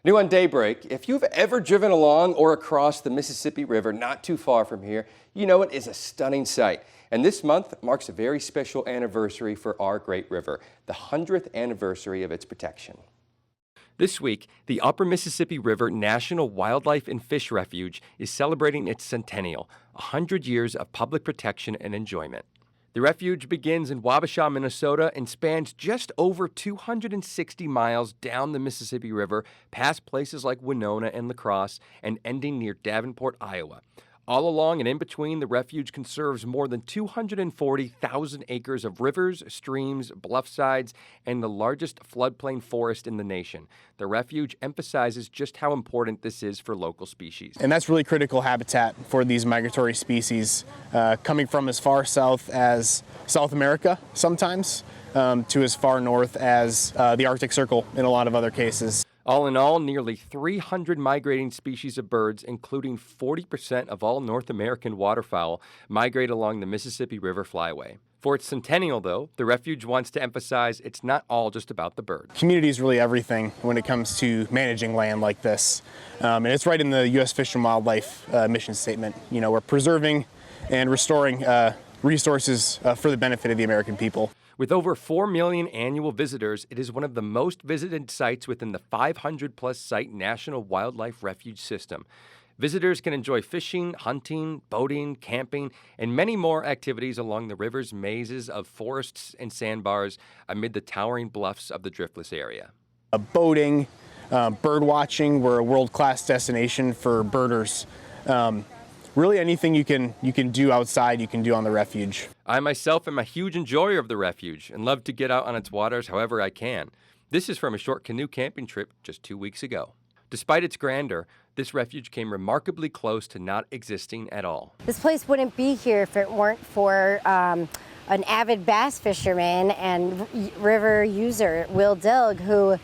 New on Daybreak, if you've ever driven along or across the Mississippi River not too far from here, you know it is a stunning sight. And this month marks a very special anniversary for our great river, the 100th anniversary of its protection. This week, the Upper Mississippi River National Wildlife and Fish Refuge is celebrating its centennial, 100 years of public protection and enjoyment. The refuge begins in Wabasha, Minnesota, and spans just over 260 miles down the Mississippi River, past places like Winona and La Crosse, and ending near Davenport, Iowa. All along and in between, the refuge conserves more than 240,000 acres of rivers, streams, bluff sides, and the largest floodplain forest in the nation. The refuge emphasizes just how important this is for local species. And that's really critical habitat for these migratory species, coming from as far south as South America sometimes, to as far north as the Arctic Circle in a lot of other cases. All in all, nearly 300 migrating species of birds, including 40% of all North American waterfowl, migrate along the Mississippi River Flyway. For its centennial, though, the refuge wants to emphasize it's not all just about the birds. Community is really everything when it comes to managing land like this. And it's right in the U.S. Fish and Wildlife mission statement. You know, we're preserving and restoring resources for the benefit of the American people. With over 4 million annual visitors, it is one of the most visited sites within the 500-plus site National Wildlife Refuge system. Visitors can enjoy fishing, hunting, boating, camping, and many more activities along the river's mazes of forests and sandbars amid the towering bluffs of the driftless area. Boating, bird watching, we're a world-class destination for birders. Really anything you can do outside, you can do on the refuge. I myself am a huge enjoyer of the refuge and love to get out on its waters however I can. This is from a short canoe camping trip just 2 weeks ago. Despite its grandeur, this refuge came remarkably close to not existing at all. This place wouldn't be here if it weren't for an avid bass fisherman and river user, Will Dilg, who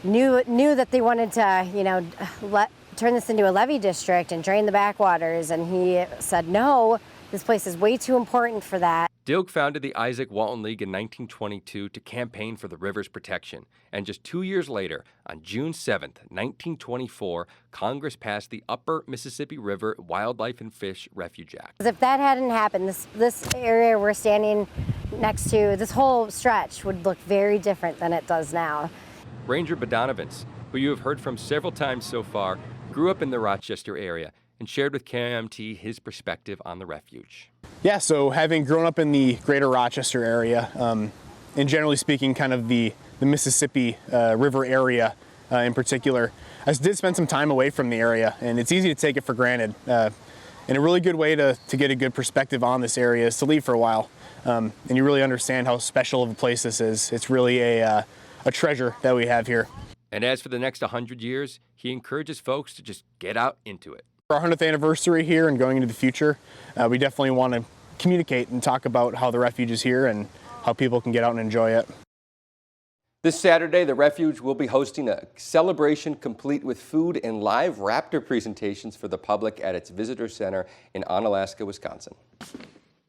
knew that they wanted to, turn this into a levee district and drain the backwaters, and he said, no, this place is way too important for that. Dilg founded the Isaac Walton League in 1922 to campaign for the river's protection. And just 2 years later, on June 7th, 1924, Congress passed the Upper Mississippi River Wildlife and Fish Refuge Act. If that hadn't happened, this area we're standing next to, this whole stretch would look very different than it does now. Ranger Bodanovitz, who you have heard from several times so far, grew up in the Rochester area and shared with KMT his perspective on the refuge. Yeah, so having grown up in the greater Rochester area, and generally speaking kind of the Mississippi River area in particular, I did spend some time away from the area, and it's easy to take it for granted. And a really good way to get a good perspective on this area is to leave for a while, and you really understand how special of a place this is. It's really a treasure that we have here. And as for the next 100 years, he encourages folks to just get out into it. For our 100th anniversary here and going into the future, we definitely want to communicate and talk about how the refuge is here and how people can get out and enjoy it. This Saturday, the refuge will be hosting a celebration complete with food and live raptor presentations for the public at its visitor center in Onalaska, Wisconsin.